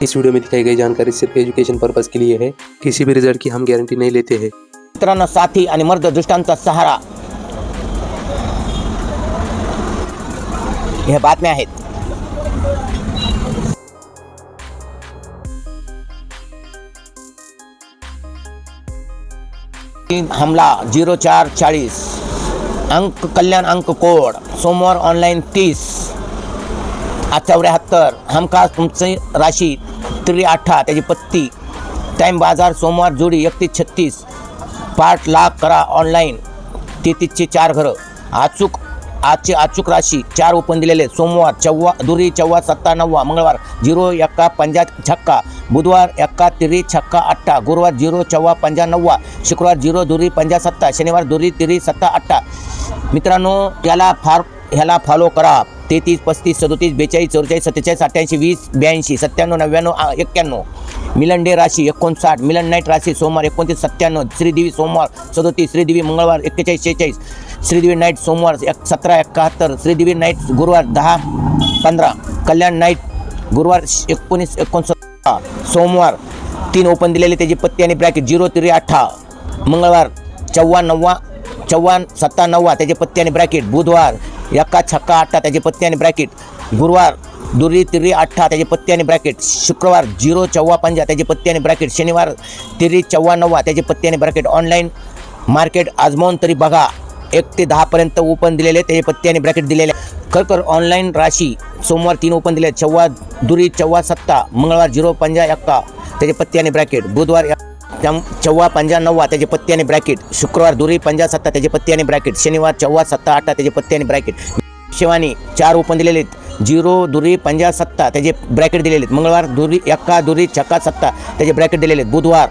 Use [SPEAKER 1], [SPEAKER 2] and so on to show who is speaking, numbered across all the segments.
[SPEAKER 1] इस video में दिखाई गई जानकारी सिर्फ एजुकेशन पर्पस के लिए है। किसी भी रिजल्ट की हम गारंटी नहीं लेते हैं।
[SPEAKER 2] मित्रांनो, साथी आणि मर्द दृष्टांचा सहारा, ह्या बातम्या आहेत। हमला 0440 अंक कल्याण अंक कोड सोमवार ऑनलाईन 30 74 हमखास तुमची राशी 3-8 त्याची पत्ती टाइम बाजार सोमवार जोडी 31-36 पाठ लाख करा ऑनलाईन 33चे 4 घरं आजची अचूक राशी 4 ओपन दिलेले सोमवार दुरी 14-7-9 मंगळवार 0-1-50 छक्का बुधवार 1-3-6-8 गुरुवार 0-4-5-9 शुक्रवार 0-2-5-7 शनिवार 2-3-7-8 मित्रांनो ह्याला फॉलो करा 33 35 37 42 44 47 88 20 82 97 99 91 मिलन डे राशी 59 मिलन नाईट राशी सोमवार 29 97 श्रीदेवी सोमवार 37 श्रीदेवी मंगळवार 41 46 श्रीदेवी नाईट सोमवार 17 71 श्रीदेवी नाईट गुरुवार 10-15 कल्याण नाईट गुरुवार 19 69 सोमवार 3 ओपन दिलेले त्याची पत्ती आणि ब्रॅकेट 0-3-8 मंगळवार 54-97 त्याची पत्ती आणि ब्रॅकेट बुधवार 1-6-8 त्याची पत्ती आणि ब्रॅकेट गुरुवार 2-3-8 त्याची पत्ती आणि ब्रॅकेट शुक्रवार 0-4-5 त्याची पत्ती आणि ब्रॅकेट शनिवार 3-4-9 त्याची पत्ती आणि ब्रॅकेट ऑनलाईन मार्केट आजमावून तरी बघा 1 ते 10 पर्यंत ओपन दिलेले त्याची पत्ती आणि ब्रॅकेट दिलेले खरखर ऑनलाईन राशी सोमवार 3 ओपन दिले 14-7 मंगळवार 0-5-1 त्याची पत्ती आणि ब्रॅकेट बुधवार 4-5-9 त्याची पत्ती आणि ब्रॅकेट शुक्रवार 2-5-7 त्याची पत्ती आणि ब्रॅकेट शनिवार 4-7-8 त्याची पत्ती आणि ब्रॅकेट शिवानी 4 ओपन दिलेले 0-2-5-7 त्याचे ब्रॅकेट दिलेले मंगळवार 1-2-6-7 त्याचे ब्रॅकेट दिलेले बुधवार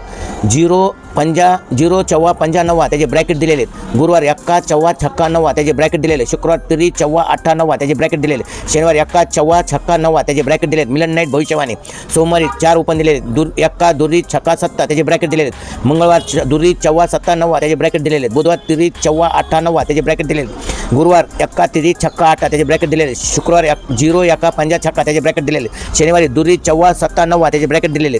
[SPEAKER 2] 0-4-5-9 त्याचे ब्रॅकेट दिलेले गुरुवार 1-4-6-9 त्याचे ब्रॅकेट दिलेले शुक्रवार 3-4-8-9 त्याचे ब्रॅकेट दिलेले शनिवार 1-4-6-9 त्याचे ब्रॅकेट दिलेले मिलन नाईट भविष्यवाणी सोमवारी 4 ओपन दिलेले 1-2-6-7 त्याचे ब्रॅकेट दिलेले मंगळवार 2-4-7-9 त्याचे ब्रॅकेट दिलेले बुधवार 3-4-8-9 त्याचे ब्रॅकेट दिलेले गुरुवार 1-3-6-8 त्याचे ब्रॅकेट दिलेले शुक्रवार 0-1-5 त्याचे ब्रॅकेट दिलेले शनिवारी 2-4-7-9 त्याचे ब्रॅकेट दिलेले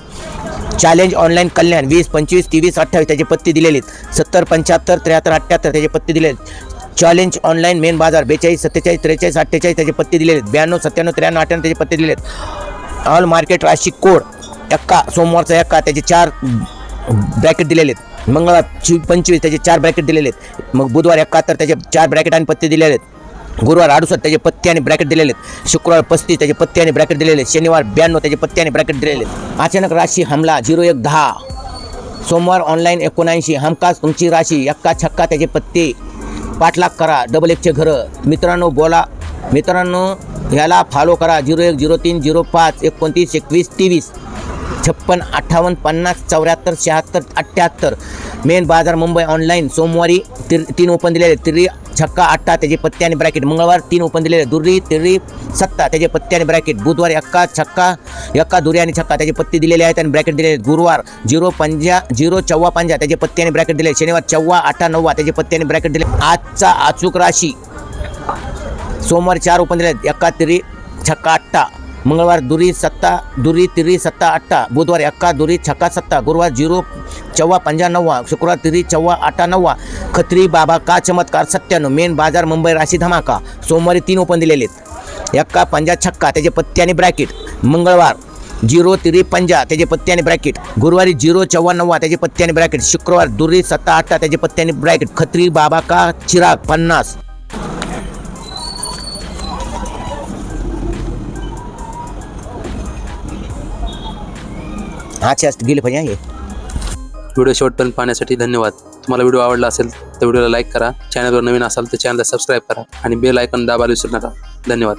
[SPEAKER 2] चॅलेंज ऑनलाईन कल्याण 20-25-23-28 त्याची पत्ती दिलेली 70-75-73-78 त्याची पत्ती दिलेली चॅलेंज ऑनलाईन मेन बाजार 42-47-43-48 त्याची पत्ती दिलेली 92-97-93-98 त्याची पत्ती दिलेली ऑल मार्केट राशी कोड 1 सोमवारचा 1 त्याचे 4 ब्रॅकेट दिलेले मंगळवार 25 त्याचे 4 ब्रॅकेट दिलेले मग बुधवार 71 त्याचे 4 ब्रॅकेट आणि पत्ती दिलेले गुरुवार 68 त्याचे पत्ती आणि ब्रॅकेट दिलेले शुक्रवार 35 त्याचे पत्ती आणि ब्रॅकेट दिलेले शनिवार 92 त्याचे पत्ती आणि ब्रॅकेट दिलेले अचानक राशी हमला 0-1-10 सोमवार ऑनलाईन 79 हमखास तुमची राशी 1-6 त्याचे पत्ती पाठलाग करा 1-1चे घरं मित्रांनो बोला मित्रांनो ह्याला फॉलो करा 01-03-05-29-21-23 56-58-50-74-76-78 मेन बाजार मुंबई ऑनलाईन सोमवारी 3 ओपन दिलेले 3-6-8 त्याची पत्ती आणि ब्रॅकेट मंगळवार 3 ओपन दिलेले 2-3-7 त्याची पत्ती आणि ब्रॅकेट बुधवार 1 दुरी आणि छक्का त्याची पत्ती दिलेली आहेत आणि ब्रॅकेट दिलेले गुरुवार 0-4-5 त्याची पत्ती आणि ब्रॅकेट दिले शनिवार 4-8-9 त्याची पत्ती आणि ब्रॅकेट दिले आजचा अचूक राशी सोमवार 4 ओपन दिले 1-3-6-8 मंगळवार 2-3-7-8 बुधवार 1-2-6-7 गुरुवार 0-4-5-9 शुक्रवार 3-4-8-9 खत्री बाबा का चमत्कार 97 मेन बाजार मुंबई राशी धमाका सोमवारी 3 ओपन दिलेले 1-5 छक्का त्याचे पत्ती आणि ब्रॅकेट मंगळवार 0-3-5 त्याचे पत्ती आणि ब्रॅकेट गुरुवारी 0-4-9 त्याचे पत्ती आणि ब्रॅकेट शुक्रवार 2-7-8 त्याचे पत्ती आणि ब्रॅकेट खत्री बाबा का चिराग 50 हा चेस्ट गेले पाहिजे हे
[SPEAKER 1] व्हिडिओ शेवटपर्यंत पाहण्यासाठी धन्यवाद। तुम्हाला व्हिडिओ आवडला असेल तर व्हिडिओला लाईक करा, चॅनलवर नवीन असाल तर चॅनलला सबस्क्राईब करा आणि बेल आयकॉन दाबायला विसरू नका। धन्यवाद।